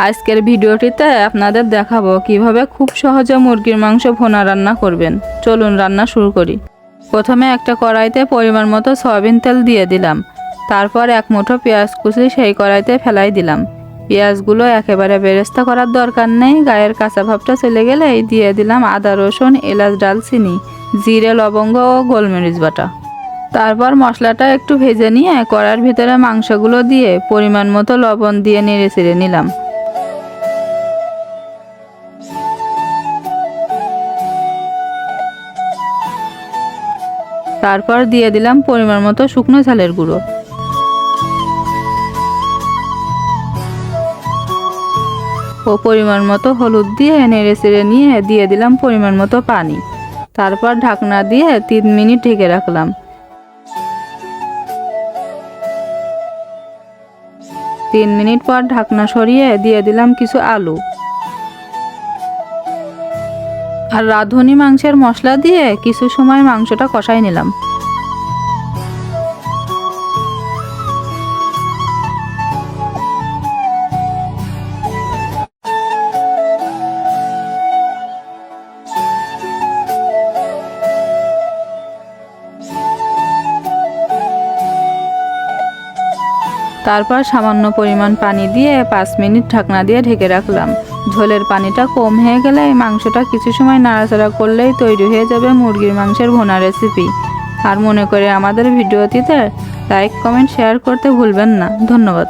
আজকের ভিডিওটিতে আপনাদের দেখাবো কিভাবে খুব সহজে মুরগির মাংস ভুনা রান্না করবেন। চলুন রান্না শুরু করি। প্রথমে একটা কড়াইতে পরিমাণ মতো সয়াবিন তেল দিয়ে দিলাম। তারপর এক মুঠো পেঁয়াজ কুচি সেই কড়াইতে ফেলাই দিলাম। পেঁয়াজগুলো একেবারে বেরেস্তা করার দরকার নেই, গায়ের কাঁচা ভাবটা চলে গেলেই দিয়ে দিলাম আদা রসুন এলাচ ডালচিনি জিরে লবঙ্গ ও গোলমরিচ বাটা। তারপর মশলাটা একটু ভেজে নিয়ে কড়াইয়ের ভিতরে মাংসগুলো দিয়ে পরিমাণ মতো লবণ দিয়ে নেড়ে চেড়ে নিলাম। তারপর দিয়ে দিলাম পরিমাণ মতো শুকনো ঝালের গুঁড়ো ও পরিমাণ মতো হলুদ দিয়ে নেড়ে চেড়ে নিয়ে দিয়ে দিলাম পরিমাণ মতো পানি। তারপর ঢাকনা দিয়ে 3 মিনিট ঢেকে রাখলাম। 3 মিনিট পর ঢাকনা সরিয়ে দিয়ে দিলাম কিছু আলু আর রাঁধুনি মাংসের মশলা দিয়ে কিছু সময় মাংসটা কষাই নিলাম। তারপর সামান্য পরিমাণ পানি দিয়ে 5 মিনিট ঢাকনা দিয়ে ঢেকে রাখলাম। ঝোলের পানিটা কম হয়ে গেলে মাংসটা কিছু সময় নাড়াচাড়া করলেই তৈরি হয়ে যাবে মুরগির মাংসের ভুনা রেসিপি। আর মনে করে আমাদের ভিডিওটিতে লাইক কমেন্ট শেয়ার করতে ভুলবেন না। ধন্যবাদ।